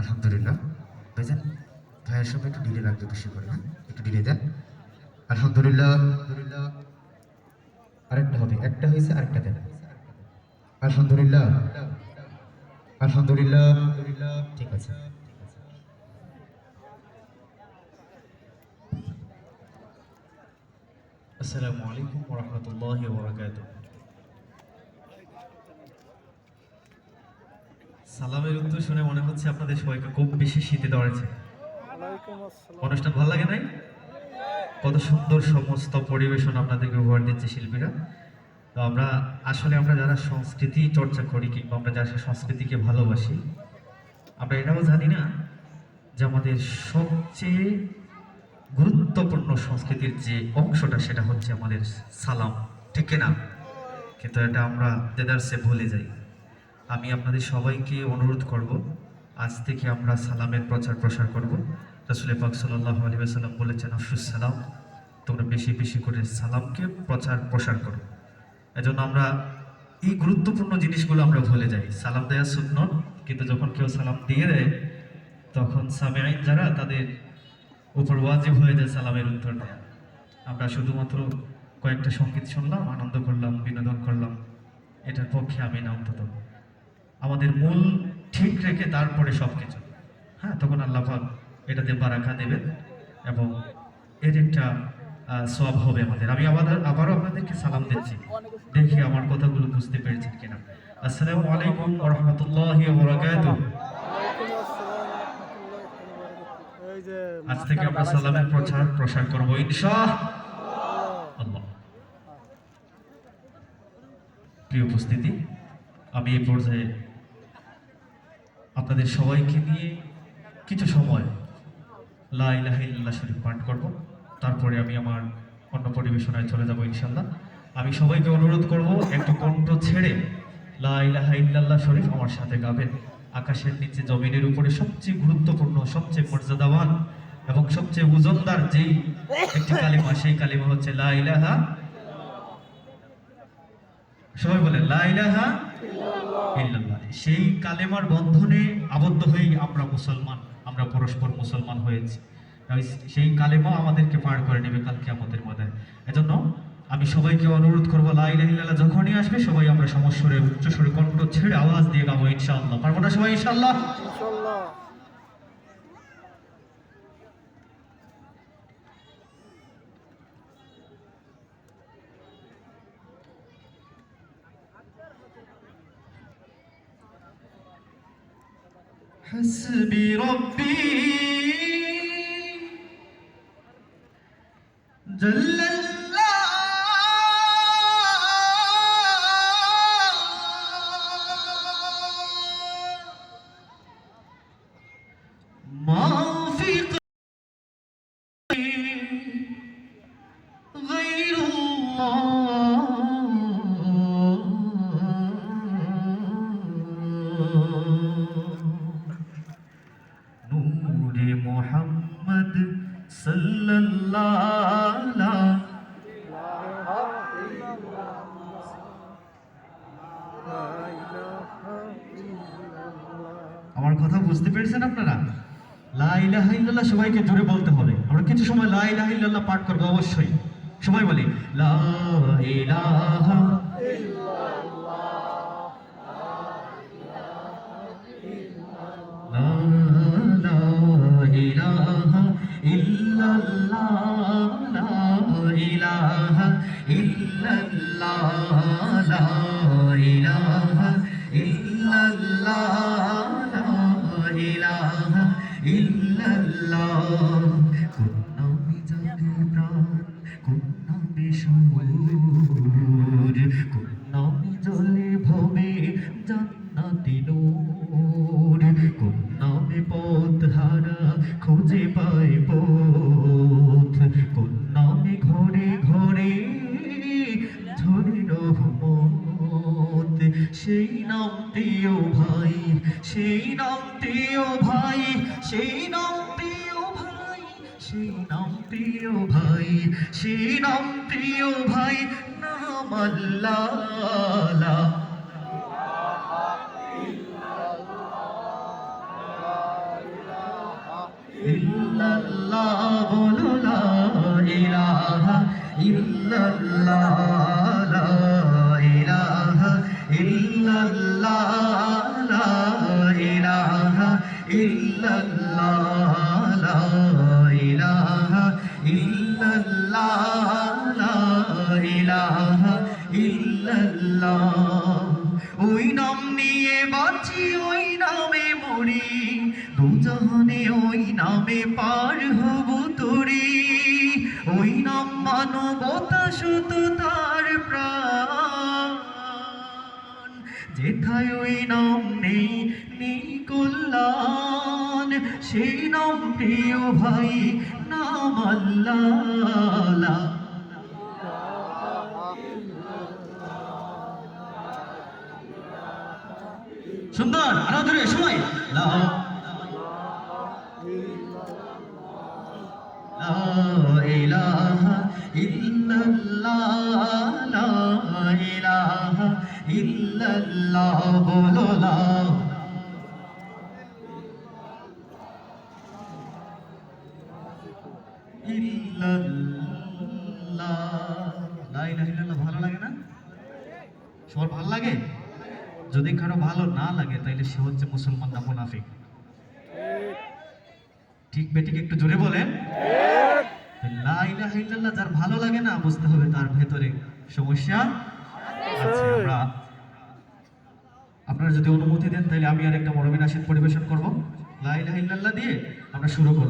আলহামদুলিল্লাহ। ভাইজান, ভাইয়ের সঙ্গে একটু ডিলে লাগবে বেশি করে, হ্যাঁ একটু ডিলে দেন। আলহামদুলিল্লাহ। আরেকটা হবে, একটা হয়েছে আরেকটা দেন। আলহামদুলিল্লাহ। আলহামদুলিল্লাহ। ঠিক আছে। আসসালামু আলাইকুম ওয়া রাহমাতুল্লাহি ওয়া বারাকাতুহু। সালামের উত্তর শুনে মনে হচ্ছে আপনাদের সবাইকে খুব বেশি শীতে ধরেছে। অনুষ্ঠান ভালো লাগে নাই? কত সুন্দর সমস্ত পরিবেশন আপনাদেরকে উপহার দিচ্ছে শিল্পীরা। তো আমরা যারা সংস্কৃতি চর্চা করি কিংবা আমরা যারা সংস্কৃতিকে ভালোবাসি, আমরা এটাও জানি না যে আমাদের সবচেয়ে গুরুত্বপূর্ণ সংস্কৃতির যে অংশটা সেটা হচ্ছে আমাদের সালাম, ঠিক না? কিন্তু এটা আমরা দেদারসে ভুলে যাই। আমি আপনাদের সবাইকে অনুরোধ করব, আজ থেকে আমরা সালামের প্রচার প্রসার করব। রাসূল পাক সাল্লাল্লাহু আলাইহি ওয়াসাল্লাম বলেছেন, আফশুস সালাম, তোমরা বেশি বেশি করে সালামকে প্রচার প্রসার করো। এজন্য আমরা এই গুরুত্বপূর্ণ জিনিসগুলো আমরা ভুলে যাই। সালাম দেওয়া সুন্নত, কিন্তু যখন কেউ সালাম দিয়ে দেয় তখন সামিঈন যারা তাদের উপর ওয়াজিব হয়ে যায় সালামের উত্তর দেয়া। আমরা শুধুমাত্র কয়েকটা সংগীত শুনলাম, আনন্দ করলাম, বিনোদন করলাম, এটার পক্ষে আমি না। অন্তত আমাদের মূল ঠিক রেখে তারপরে সব কিছু, হ্যাঁ, তখন আল্লাহ পাক এটাতে বারাকা দেবেন এবং এর একটা সওয়াব হবে আমাদের। আমি আবারও আপনাদেরকে সালাম দিচ্ছি, দেখি আমার কথাগুলো বুঝতে পেরেছেন কিনা। আসসালামু আলাইকুম ওয়া রাহমাতুল্লাহি ওয়া বারাকাতুহু। আজ থেকে আমরা সালামের প্রচার প্রসার করবো ইনশাআল্লাহ। প্রিয় উপস্থিতি, আমি এই পর্যায়ে আপনাদের সবাইকে নিয়ে কিছু সময় লা ইলাহা ইল্লাল্লাহ শরীফ পাঠ করব, তারপরে আমি আমার অন্য পরিবেশনায় চলে যাব ইনশাআল্লাহ। আমি সবাইকে অনুরোধ করব একটু কণ্ঠ ছেড়ে লা ইলাহা ইল্লাল্লাহ শরীফ আমার সাথে গাবেন। আকাশের নিচে জমিনের উপরে সবচেয়ে গুরুত্বপূর্ণ, সবচেয়ে মর্যাদাবান এবং সবচেয়ে ওজনদার যেই একটি কালিমা, সেই কালিমা হচ্ছে লা ইলাহা। সবাই বলেন লা ইলাহা ইল্লাল্লাহ। সেই কালেমার বন্ধনে আবদ্ধ হয়েই আমরা মুসলমান, আমরা পরস্পর মুসলমান হয়েছি। সেই কালেমা আমাদেরকে পার করে নেবে কাল কিয়ামতের ময়দানে। এজন্য আমি সবাইকে অনুরোধ করবো, লা ইলাহা ইল্লাল্লাহ যখনই আসবে সবাই আমরা সমস্বরে উচ্চস্বরে কণ্ঠ ছেড়ে আওয়াজ দিয়ে গাবো ইনশাআল্লাহ। পারবো না সবাই ইনশাআল্লাহ? হাসবি রব্বি জাল্লাল্লাহ মা ফি নূরে মুহাম্মদ সাল্লাল্লাহু। আমার কথা বুঝতে পেরেছেন আপনারা? লা ইলাহা ইল্লাল্লাহ সবাইকে জোরে বলতে হবে। আমরা কিছু সময় লা ইলাহা ইল্লাল্লাহ পাঠ করব অবশ্যই। সবাই বলি লা ইলাহা লা ইলাহা ইল্লাল্লাহ লা ইলাহা ইল্লাল্লাহ লা ইলাহা ইল্লাল্লাহ লা ইলাহা ইল্লাল্লাহ। কোন নামে জাগে প্রাণ, কোন নামে সুর, কোন নামে জ্বলে ভবে জান্নাতি নূর, কোন নামে পথ হারা খুঁজে পায় পথ, কোন নামে ঘরে ঘরে ঝরে রহমত। সেই নামটিও ভাই, সেই নামটিও ভাই, সেই নামটিও ভাই, সেই নামটিও ভাই, সেই নামটিও ভাই, নাম আল্লাহ। ইল্লাল্লাহ বলো লা ইলাহা ইল্লাল্লাহ লা ইলাহা ইল্লাল্লাহ লা ইলাহা ইল্লাল্লাহ লা ইলাহা ইল্লাল্লাহ লা ইলাহা ইল্লাল্লাহ। ওই নাম নিয়ে বাঁচি, ওই নামে মরি, দুজাহানে ওই নামে পার হব তরি। ওই নাম মানবতা সততার প্রাণ, যেথায় ওই নাম নেই নেই কল্যাণ। সেই নাম প্রিয় ভাই, নাম আল্লাহ। সুন্দর, আরো ধরে সময়। লা ইলাহা ইল্লাল্লাহ লা ইলাহা ইল্লাল্লাহ বলো লা ইল্লাল্লাহ। লা ইলাহা ইল্লাল্লাহ ভালো লাগে না? সবার ভালো লাগে? যদি কারো ভালো না লাগে তাইলে সে হচ্ছে মুসলমান না মুনাফিক। ঠিক বেঠিক একটু জোরে বলেন। লা ইলাহা ইল্লাল্লাহ যার ভালো লাগে না, বুঝতে হবে তার ভেতরে সমস্যা আছে। আপনারা যদি অনুমতি দেন তাহলে আমি আর একটা মরমিন নাশিদ পরিবেশন করব। লা ইলাহা ইল্লাল্লাহ দিয়ে আমরা শুরু করব।